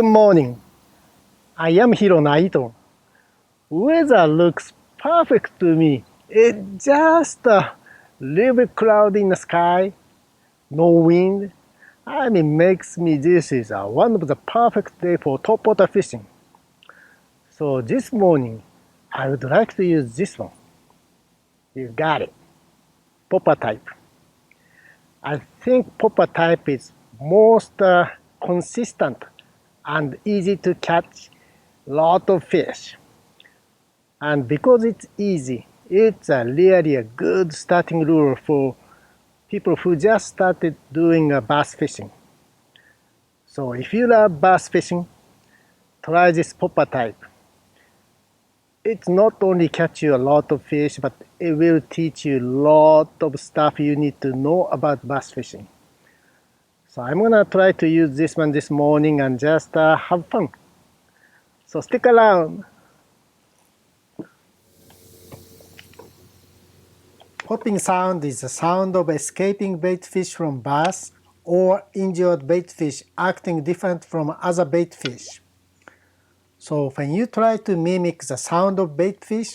Good morning. I am Hiro Naito. Weather looks perfect to me. It's just a little bit cloudy in the sky, no wind. Makes me this is one of the perfect day for topwater fishing. So this morning, I would like to use this one. You got it. Popper type. I think popper type is most consistent and easy to catch lot of fish. And because it's easy, it's really a good starting lure for people who just started doing bass fishing. So if you love bass fishing, try this popper type. It's not only catch you a lot of fish, but it will teach you a lot of stuff you need to know about bass fishing. So I'm gonna try to use this one this morning and just have fun. So stick around. Popping sound is the sound of escaping bait fish from bass or injured bait fish acting different from other bait fish. So when you try to mimic the sound of bait fish,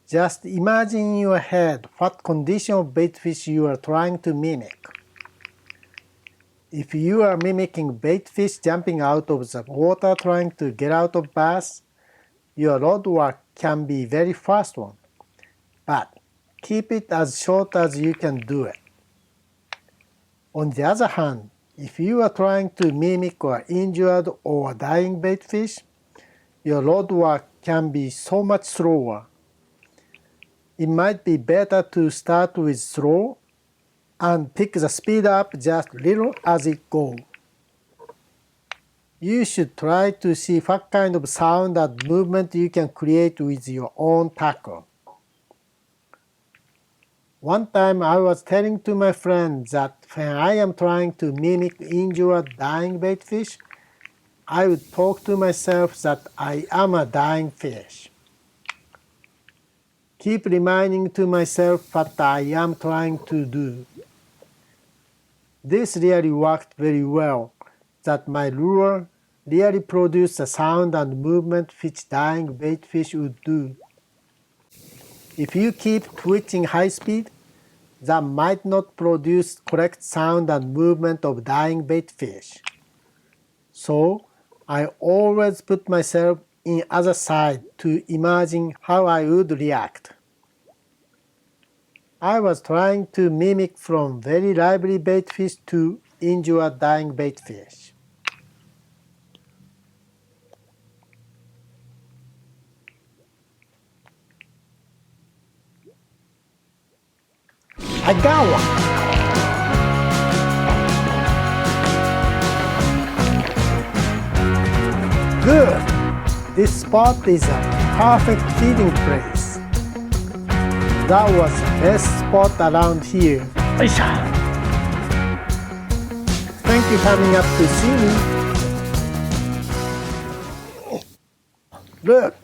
just imagine in your head what condition of bait fish you are trying to mimic. If you are mimicking bait fish jumping out of the water trying to get out of bass, your rod work can be very fast one. But keep it as short as you can do it. On the other hand, if you are trying to mimic an injured or dying bait fish, your rod work can be so much slower. It might be better to start with slow and pick the speed up just little as it goes. You should try to see what kind of sound and movement you can create with your own tackle. One time I was telling to my friend that when I am trying to mimic injured dying bait fish, I would talk to myself that I am a dying fish. Keep reminding to myself what I am trying to do. This really worked very well, that my lure really produced the sound and movement which dying bait fish would do. If you keep twitching high speed, that might not produce correct sound and movement of dying bait fish. So I always put myself in other side to imagine how I would react. I was trying to mimic from very lively bait fish to injured dying bait fish. I got one! Good! This spot is a perfect feeding place. That was the best spot around here. Thank you for coming up to see me. Look!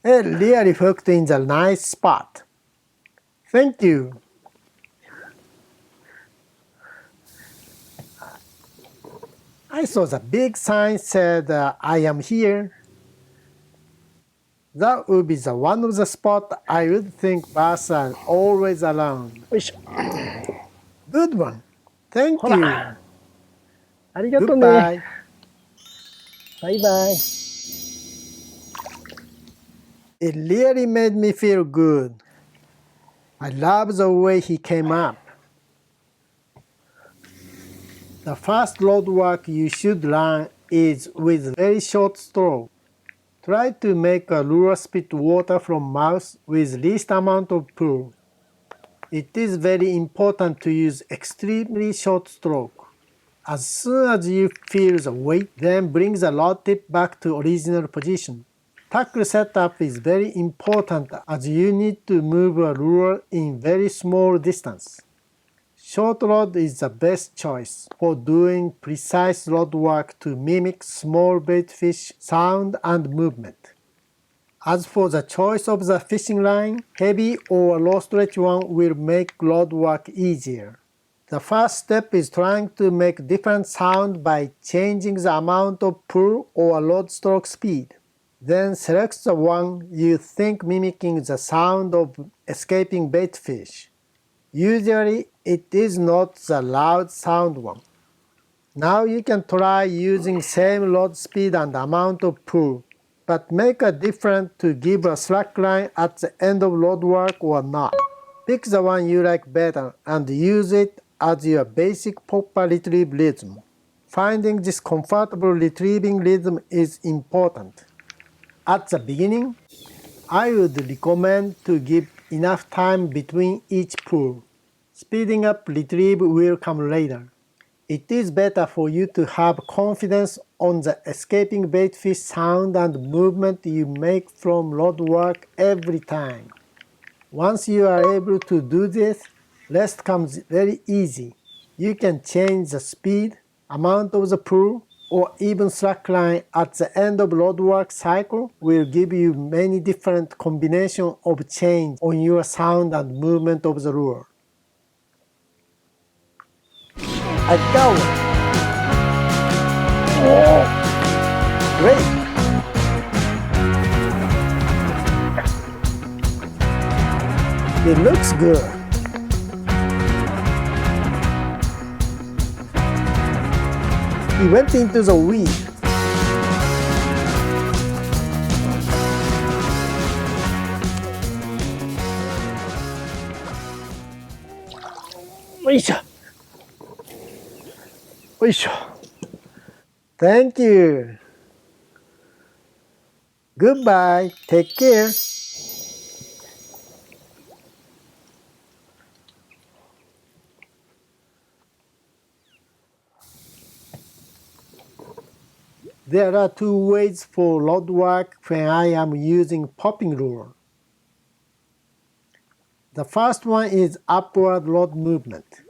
It really hooked in the nice spot. Thank you. I saw the big sign said, I am here. That would be the one of the spots I would think bass are always around. Good one. Thank you. Goodbye. Bye bye. It really made me feel good. I love the way he came up. The first rod work you should learn is with very short stroke. Try to make a lure spit water from mouth with least amount of pull. It is very important to use extremely short stroke. As soon as you feel the weight, then bring the rod tip back to original position. Tackle setup is very important as you need to move a lure in very small distance. Short rod is the best choice for doing precise rod work to mimic small bait fish sound and movement. As for the choice of the fishing line, heavy or low stretch one will make rod work easier. The first step is trying to make different sound by changing the amount of pull or rod stroke speed. Then select the one you think mimicking the sound of escaping bait fish. Usually it is not the loud sound one. Now you can try using same rod speed and amount of pull, but make a difference to give a slack line at the end of rod work or not. Pick the one you like better and use it as your basic popper retrieve rhythm. Finding this comfortable retrieving rhythm is important. At the beginning, I would recommend to give enough time between each pull. Speeding up retrieve will come later. It is better for you to have confidence on the escaping baitfish sound and movement you make from rod work every time. Once you are able to do this, rest comes very easy. You can change the speed, amount of the pull, or even slackline at the end of rod work cycle will give you many different combinations of change on your sound and movement of the lure. I got one! Oh! Great! It looks good. He went into the weed. Oisha. Oisha. Thank you. Goodbye. Take care. There are two ways for rod work when I am using popping lure. The first one is upward rod movement.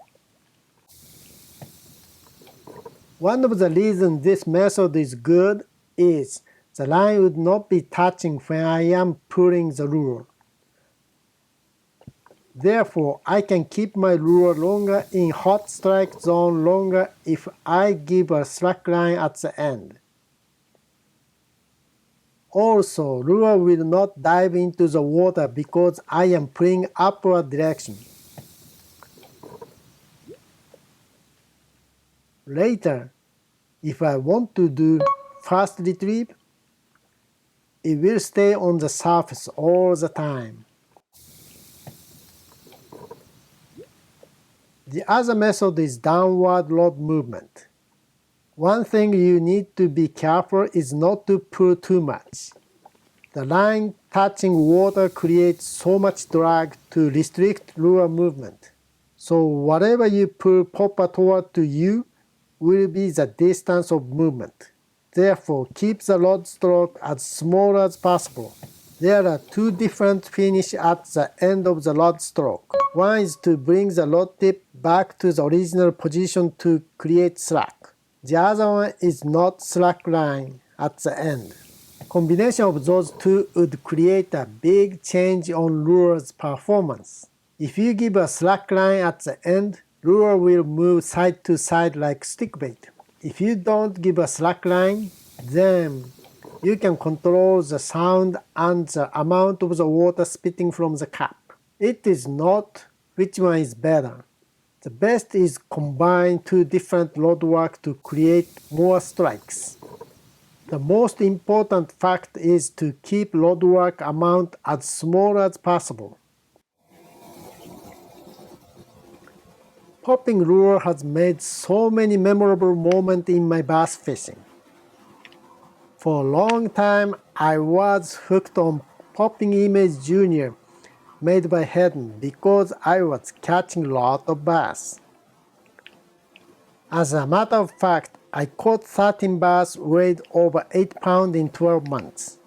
One of the reasons this method is good is the line would not be touching when I am pulling the lure. Therefore, I can keep my lure longer in hot strike zone longer if I give a slack line at the end. Also, lure will not dive into the water because I am pulling upward direction. Later, if I want to do fast retrieve, it will stay on the surface all the time. The other method is downward rod movement. One thing you need to be careful is not to pull too much. The line touching water creates so much drag to restrict lure movement. So whatever you pull popper toward to you will be the distance of movement. Therefore, keep the rod stroke as small as possible. There are two different finishes at the end of the rod stroke. One is to bring the rod tip back to the original position to create slack. The other one is not slack line at the end. Combination of those two would create a big change on lure's performance. If you give a slack line at the end, lure will move side to side like stickbait. If you don't give a slack line, then you can control the sound and the amount of the water spitting from the cap. It is not which one is better. The best is combine two different rod work to create more strikes. The most important fact is to keep rod work amount as small as possible. Popping lure has made so many memorable moments in my bass fishing. For a long time, I was hooked on Popping Image Junior made by Hedden because I was catching a lot of bass. As a matter of fact, I caught 13 bass weighed over 8 pounds in 12 months.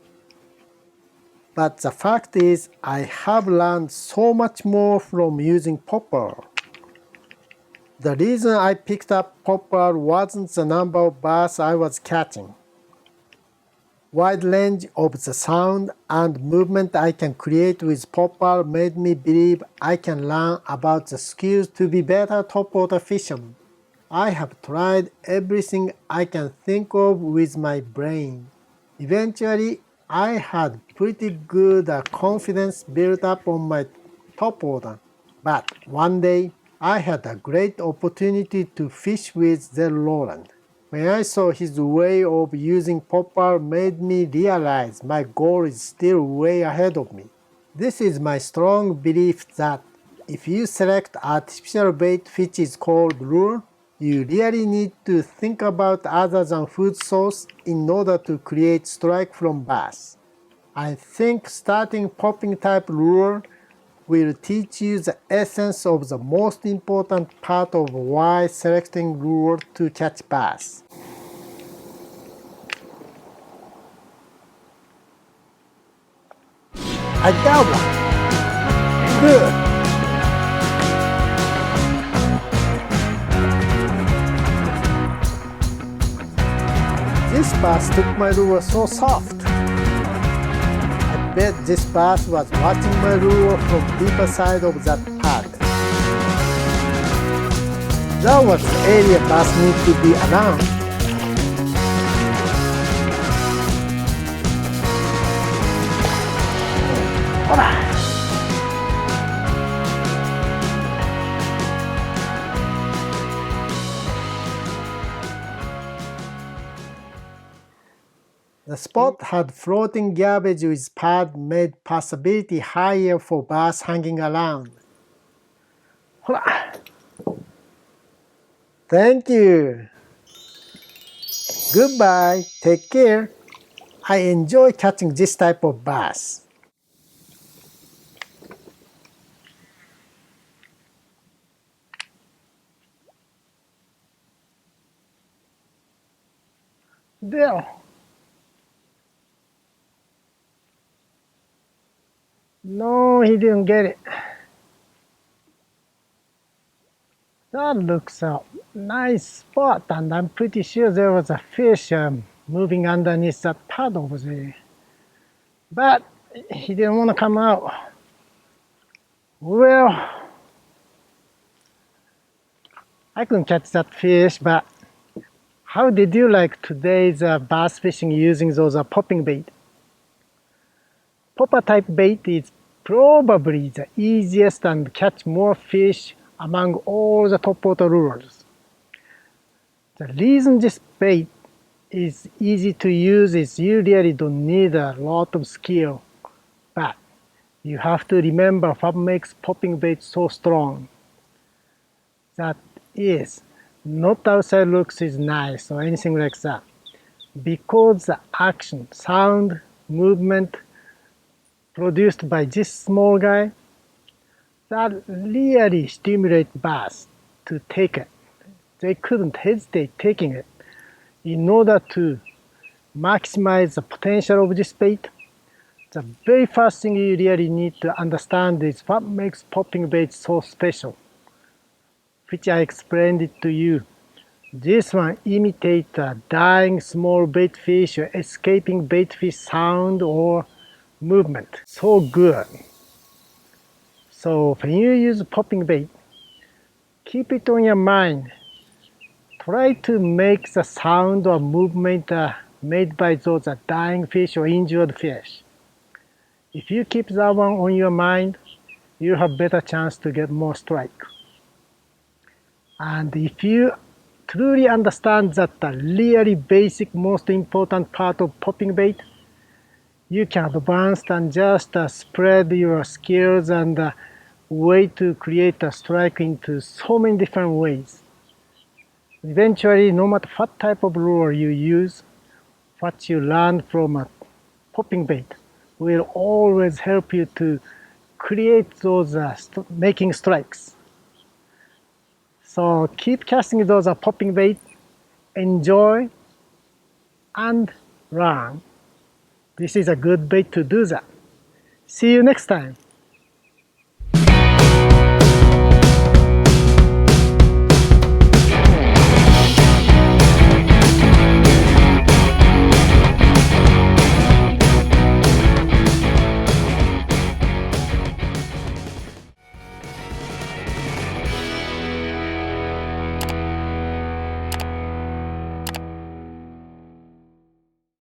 But the fact is, I have learned so much more from using popper. The reason I picked up popper wasn't the number of bass I was catching. wide range of the sound and movement I can create with popper made me believe I can learn about the skills to be better topwater fisherman. I have tried everything I can think of with my brain. Eventually, I had pretty good confidence built up on my topwater. But one day, I had a great opportunity to fish with Zell Roland. When I saw his way of using popper made me realize my goal is still way ahead of me. This is my strong belief that if you select artificial bait which is called lure, you really need to think about other than food source in order to create strike from bass. I think starting popping type lure will teach you the essence of the most important part of why selecting lure to catch bass. I got one! Good! This bass took my lure so soft. I bet this bass was watching my lure from deeper side of that pad. That was the area bass need to be around. Hora! The spot had floating garbage with pad made possibility higher for bass hanging around. Hora! Thank you. Goodbye. Take care. I enjoy catching this type of bass. There. No, he didn't get it. That looks a nice spot, and I'm pretty sure there was a fish moving underneath that pad over there. But he didn't want to come out. Well, I couldn't catch that fish, but how did you like today's bass fishing using those popping bait? Popper type bait is probably the easiest and catch more fish among all the topwater lures. The reason this bait is easy to use is you really don't need a lot of skill, but you have to remember what makes popping bait so strong. That is, not outside looks is nice or anything like that, because the action, sound, movement produced by this small guy, that really stimulate bass to take it. They couldn't hesitate taking it. In order to maximize the potential of this bait, the very first thing you really need to understand is what makes popping bait so special, which I explained it to you. This one imitates a dying small bait fish or escaping bait fish sound or movement. So good. So when you use popping bait, keep it on your mind. Try to make the sound or movement made by those dying fish or injured fish. If you keep that one on your mind, you have better chance to get more strike. And if you truly understand that the really basic, most important part of popping bait, you can advance and just spread your skills and way to create a strike into so many different ways. Eventually, no matter what type of lure you use, what you learn from a popping bait will always help you to create those making strikes. So keep casting those popping bait, enjoy, and learn. This is a good bait to do that. See you next time.